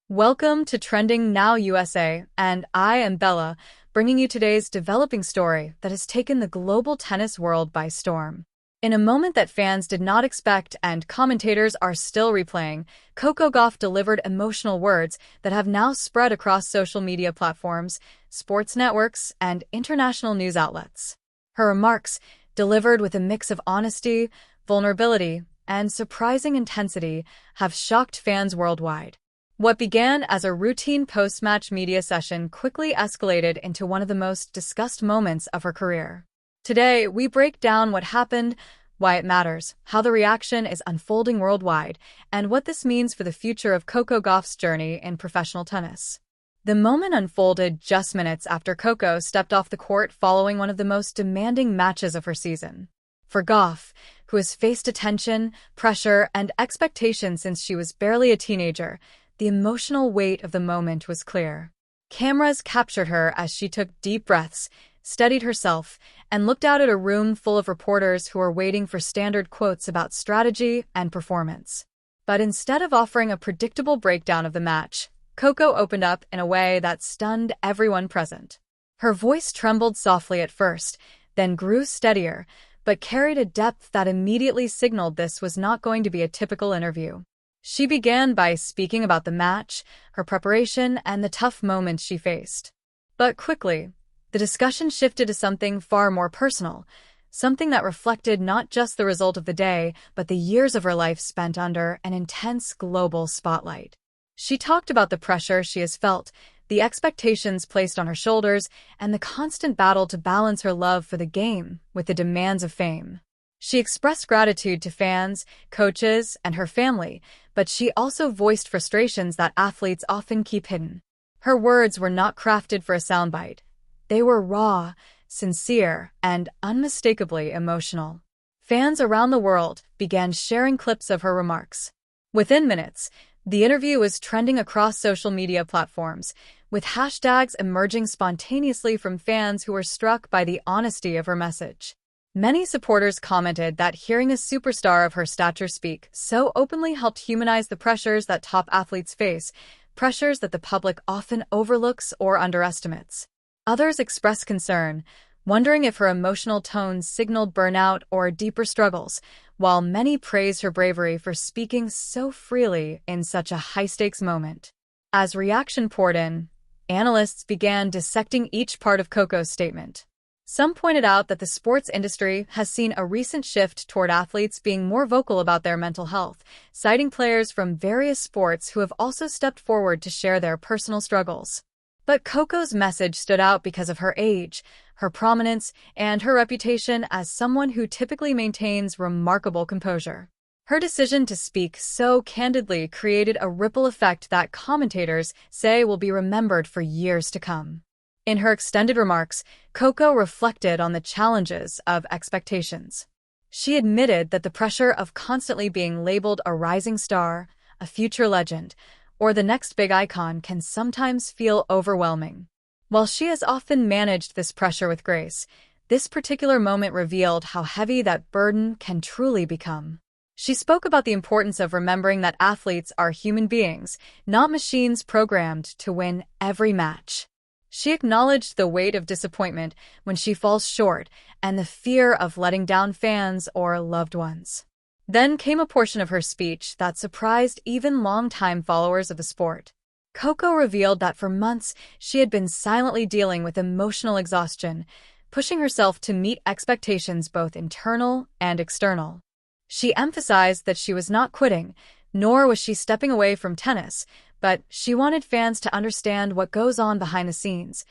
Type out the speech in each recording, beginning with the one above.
Welcome to Trending Now USA, and I am Bella, bringing you today's developing story that has taken the global tennis world by storm. In a moment that fans did not expect and commentators are still replaying, Coco Gauff delivered emotional words that have now spread across social media platforms, sports networks, and international news outlets. Her remarks, delivered with a mix of honesty, vulnerability, and surprising intensity, have shocked fans worldwide. What began as a routine post-match media session quickly escalated into one of the most discussed moments of her career. Today, we break down what happened, why it matters, how the reaction is unfolding worldwide, and what this means for the future of Coco Gauff's journey in professional tennis. The moment unfolded just minutes after Coco stepped off the court following one of the most demanding matches of her season. For Gauff, who has faced attention, pressure, and expectation since she was barely a teenager, the emotional weight of the moment was clear. Cameras captured her as she took deep breaths, steadied herself, and looked out at a room full of reporters who were waiting for standard quotes about strategy and performance. But instead of offering a predictable breakdown of the match, Coco opened up in a way that stunned everyone present. Her voice trembled softly at first, then grew steadier, but carried a depth that immediately signaled this was not going to be a typical interview. She began by speaking about the match, her preparation, and the tough moments she faced. But quickly, the discussion shifted to something far more personal, something that reflected not just the result of the day, but the years of her life spent under an intense global spotlight. She talked about the pressure she has felt, the expectations placed on her shoulders, and the constant battle to balance her love for the game with the demands of fame. She expressed gratitude to fans, coaches, and her family, but she also voiced frustrations that athletes often keep hidden. Her words were not crafted for a soundbite. They were raw, sincere, and unmistakably emotional. Fans around the world began sharing clips of her remarks. Within minutes, the interview was trending across social media platforms, with hashtags emerging spontaneously from fans who were struck by the honesty of her message. Many supporters commented that hearing a superstar of her stature speak so openly helped humanize the pressures that top athletes face, pressures that the public often overlooks or underestimates. Others expressed concern, wondering if her emotional tone signaled burnout or deeper struggles, while many praised her bravery for speaking so freely in such a high-stakes moment. As reaction poured in, analysts began dissecting each part of Coco's statement. Some pointed out that the sports industry has seen a recent shift toward athletes being more vocal about their mental health, citing players from various sports who have also stepped forward to share their personal struggles. But Coco's message stood out because of her age, her prominence, and her reputation as someone who typically maintains remarkable composure. Her decision to speak so candidly created a ripple effect that commentators say will be remembered for years to come. In her extended remarks, Coco reflected on the challenges of expectations. She admitted that the pressure of constantly being labeled a rising star, a future legend, or the next big icon can sometimes feel overwhelming. While she has often managed this pressure with grace, this particular moment revealed how heavy that burden can truly become. She spoke about the importance of remembering that athletes are human beings, not machines programmed to win every match. She acknowledged the weight of disappointment when she falls short and the fear of letting down fans or loved ones. Then came a portion of her speech that surprised even longtime followers of the sport. Coco revealed that for months she had been silently dealing with emotional exhaustion, pushing herself to meet expectations both internal and external. She emphasized that she was not quitting, nor was she stepping away from tennis, but she wanted fans to understand what goes on behind the scenes,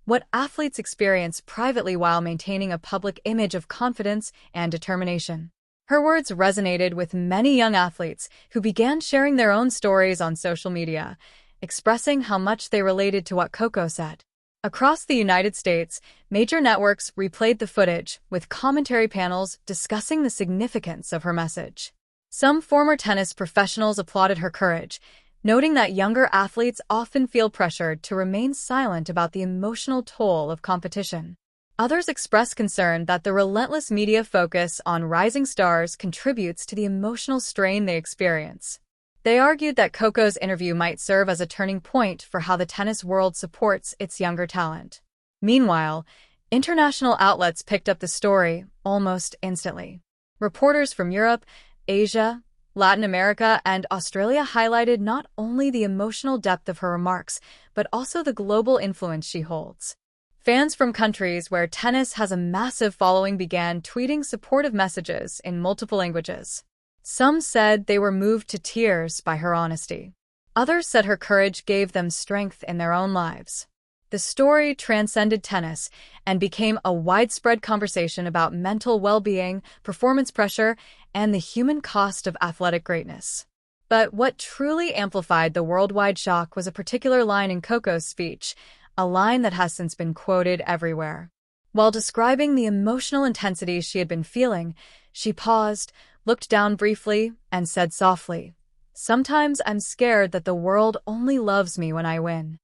what athletes experience privately while maintaining a public image of confidence and determination. Her words resonated with many young athletes who began sharing their own stories on social media, expressing how much they related to what Coco said. Across the United States, major networks replayed the footage, with commentary panels discussing the significance of her message. Some former tennis professionals applauded her courage, noting that younger athletes often feel pressured to remain silent about the emotional toll of competition. Others expressed concern that the relentless media focus on rising stars contributes to the emotional strain they experience. They argued that Coco's interview might serve as a turning point for how the tennis world supports its younger talent. Meanwhile, international outlets picked up the story almost instantly. Reporters from Europe, Asia, Latin America, and Australia highlighted not only the emotional depth of her remarks, but also the global influence she holds. Fans from countries where tennis has a massive following began tweeting supportive messages in multiple languages. Some said they were moved to tears by her honesty. Others said her courage gave them strength in their own lives. The story transcended tennis and became a widespread conversation about mental well-being, performance pressure, and the human cost of athletic greatness. But what truly amplified the worldwide shock was a particular line in Coco's speech, a line that has since been quoted everywhere. While describing the emotional intensity she had been feeling, she paused, looked down briefly, and said softly, "Sometimes I'm scared that the world only loves me when I win."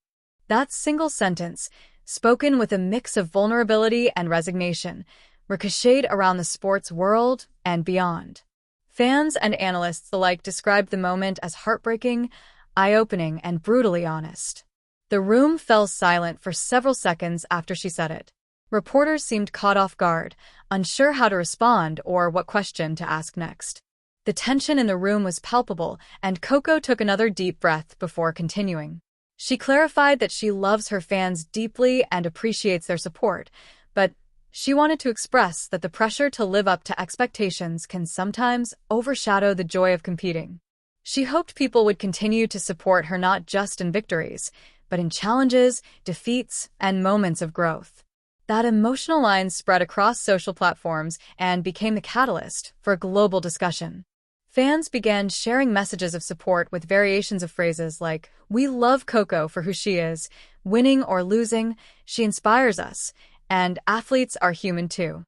That single sentence, spoken with a mix of vulnerability and resignation, ricocheted around the sports world and beyond. Fans and analysts alike described the moment as heartbreaking, eye-opening, and brutally honest. The room fell silent for several seconds after she said it. Reporters seemed caught off guard, unsure how to respond or what question to ask next. The tension in the room was palpable, and Coco took another deep breath before continuing. She clarified that she loves her fans deeply and appreciates their support, but she wanted to express that the pressure to live up to expectations can sometimes overshadow the joy of competing. She hoped people would continue to support her not just in victories, but in challenges, defeats, and moments of growth. That emotional line spread across social platforms and became the catalyst for a global discussion. Fans began sharing messages of support with variations of phrases like, "We love Coco for who she is," "Winning or losing, she inspires us," and "Athletes are human too."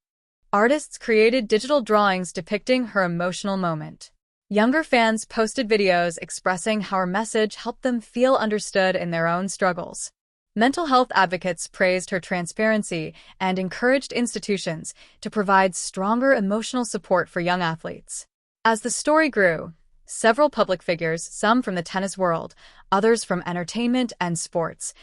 Artists created digital drawings depicting her emotional moment. Younger fans posted videos expressing how her message helped them feel understood in their own struggles. Mental health advocates praised her transparency and encouraged institutions to provide stronger emotional support for young athletes. As the story grew, several public figures, some from the tennis world, others from entertainment and sports,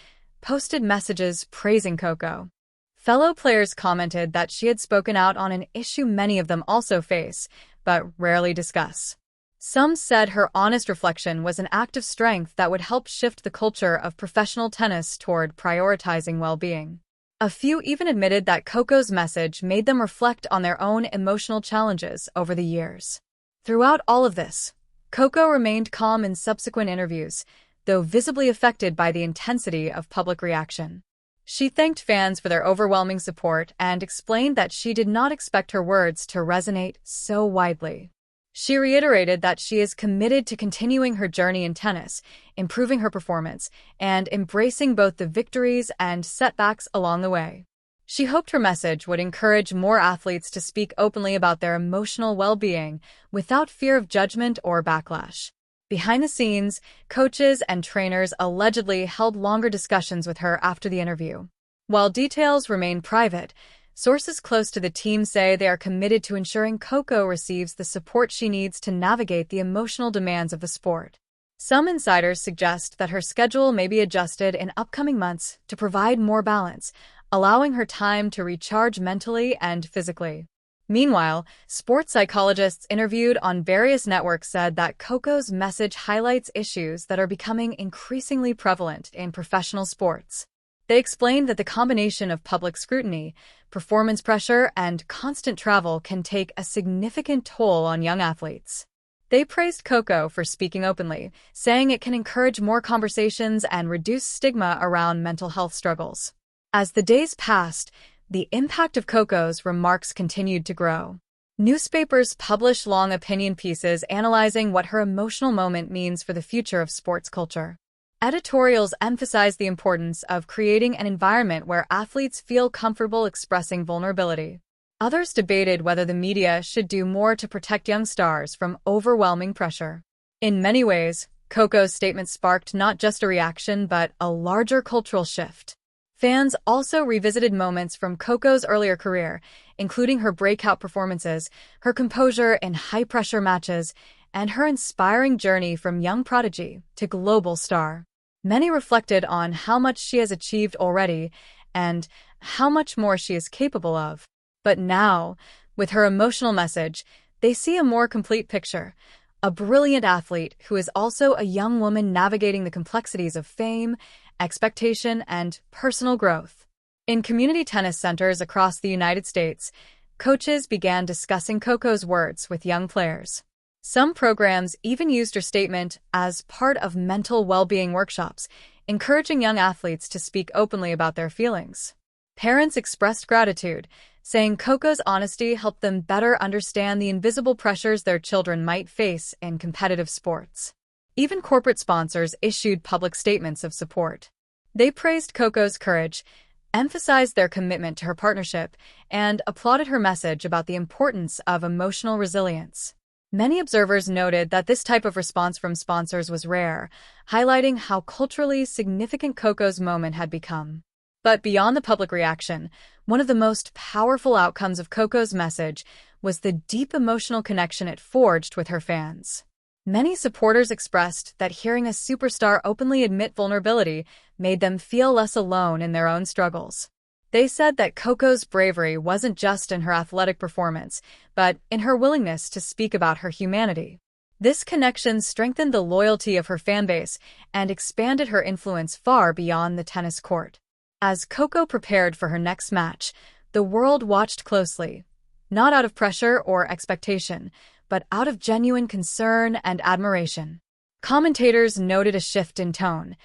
posted messages praising Coco. Fellow players commented that she had spoken out on an issue many of them also face, but rarely discuss. Some said her honest reflection was an act of strength that would help shift the culture of professional tennis toward prioritizing well-being. A few even admitted that Coco's message made them reflect on their own emotional challenges over the years. Throughout all of this, Coco remained calm in subsequent interviews, though visibly affected by the intensity of public reaction. She thanked fans for their overwhelming support and explained that she did not expect her words to resonate so widely. She reiterated that she is committed to continuing her journey in tennis, improving her performance, and embracing both the victories and setbacks along the way. She hoped her message would encourage more athletes to speak openly about their emotional well-being without fear of judgment or backlash. Behind the scenes, coaches and trainers allegedly held longer discussions with her after the interview. While details remain private, sources close to the team say they are committed to ensuring Coco receives the support she needs to navigate the emotional demands of the sport. Some insiders suggest that her schedule may be adjusted in upcoming months to provide more balance, allowing her time to recharge mentally and physically. Meanwhile, sports psychologists interviewed on various networks said that Coco's message highlights issues that are becoming increasingly prevalent in professional sports. They explained that the combination of public scrutiny, performance pressure, and constant travel can take a significant toll on young athletes. They praised Coco for speaking openly, saying it can encourage more conversations and reduce stigma around mental health struggles. As the days passed, the impact of Coco's remarks continued to grow. Newspapers published long opinion pieces analyzing what her emotional moment means for the future of sports culture. Editorials emphasized the importance of creating an environment where athletes feel comfortable expressing vulnerability. Others debated whether the media should do more to protect young stars from overwhelming pressure. In many ways, Coco's statement sparked not just a reaction but a larger cultural shift. Fans also revisited moments from Coco's earlier career, including her breakout performances, her composure in high-pressure matches, and her inspiring journey from young prodigy to global star. Many reflected on how much she has achieved already and how much more she is capable of. But now, with her emotional message, they see a more complete picture. A brilliant athlete who is also a young woman navigating the complexities of fame, expectation, and personal growth. In community tennis centers across the United States, coaches began discussing Coco's words with young players. Some programs even used her statement as part of mental well-being workshops, encouraging young athletes to speak openly about their feelings. Parents expressed gratitude, saying Coco's honesty helped them better understand the invisible pressures their children might face in competitive sports. Even corporate sponsors issued public statements of support. They praised Coco's courage, emphasized their commitment to her partnership, and applauded her message about the importance of emotional resilience. Many observers noted that this type of response from sponsors was rare, highlighting how culturally significant Coco's moment had become. But beyond the public reaction, one of the most powerful outcomes of Coco's message was the deep emotional connection it forged with her fans. Many supporters expressed that hearing a superstar openly admit vulnerability made them feel less alone in their own struggles. They said that Coco's bravery wasn't just in her athletic performance, but in her willingness to speak about her humanity. This connection strengthened the loyalty of her fanbase and expanded her influence far beyond the tennis court. As Coco prepared for her next match, the world watched closely, not out of pressure or expectation, but out of genuine concern and admiration. Commentators noted a shift in tone.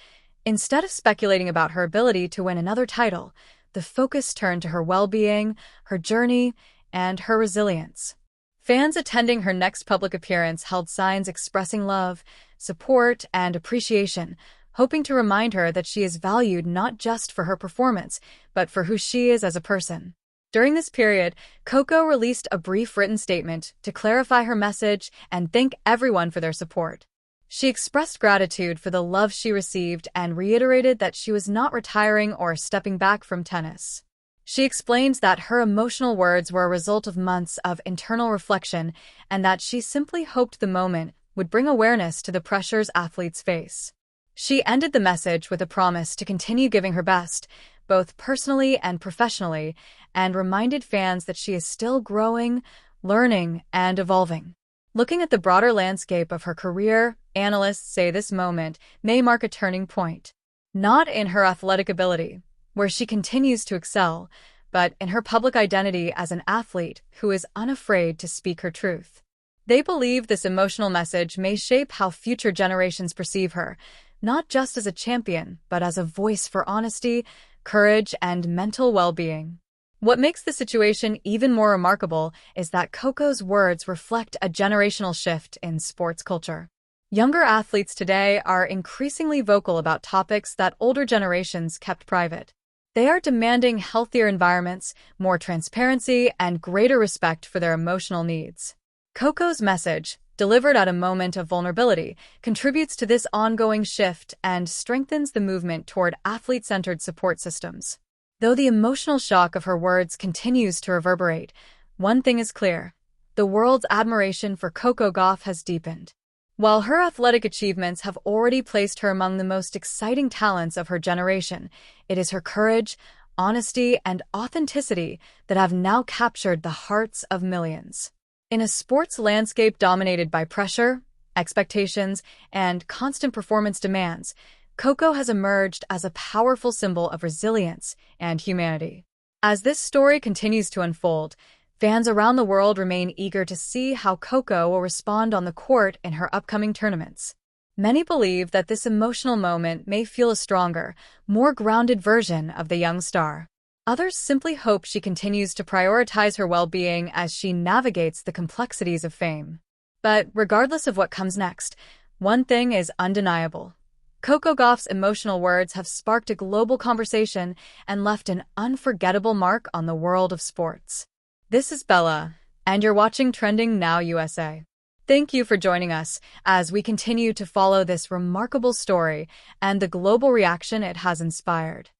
Instead of speculating about her ability to win another title, the focus turned to her well-being, her journey, and her resilience. Fans attending her next public appearance held signs expressing love, support, and appreciation, hoping to remind her that she is valued not just for her performance, but for who she is as a person. During this period, Coco released a brief written statement to clarify her message and thank everyone for their support. She expressed gratitude for the love she received and reiterated that she was not retiring or stepping back from tennis. She explained that her emotional words were a result of months of internal reflection and that she simply hoped the moment would bring awareness to the pressures athletes face. She ended the message with a promise to continue giving her best, both personally and professionally, and reminded fans that she is still growing, learning, and evolving. Looking at the broader landscape of her career, analysts say this moment may mark a turning point. Not in her athletic ability, where she continues to excel, but in her public identity as an athlete who is unafraid to speak her truth. They believe this emotional message may shape how future generations perceive her, not just as a champion, but as a voice for honesty, courage, and mental well-being. What makes the situation even more remarkable is that Coco's words reflect a generational shift in sports culture. Younger athletes today are increasingly vocal about topics that older generations kept private. They are demanding healthier environments, more transparency, and greater respect for their emotional needs. Coco's message, delivered at a moment of vulnerability, contributes to this ongoing shift and strengthens the movement toward athlete-centered support systems. Though the emotional shock of her words continues to reverberate, one thing is clear: the world's admiration for Coco Gauff has deepened. While her athletic achievements have already placed her among the most exciting talents of her generation, it is her courage, honesty, and authenticity that have now captured the hearts of millions. In a sports landscape dominated by pressure, expectations, and constant performance demands, Coco has emerged as a powerful symbol of resilience and humanity. As this story continues to unfold, fans around the world remain eager to see how Coco will respond on the court in her upcoming tournaments. Many believe that this emotional moment may feel a stronger, more grounded version of the young star. Others simply hope she continues to prioritize her well-being as she navigates the complexities of fame. But regardless of what comes next, one thing is undeniable. Coco Gauff's emotional words have sparked a global conversation and left an unforgettable mark on the world of sports. This is Bella, and you're watching Trending Now USA. Thank you for joining us as we continue to follow this remarkable story and the global reaction it has inspired.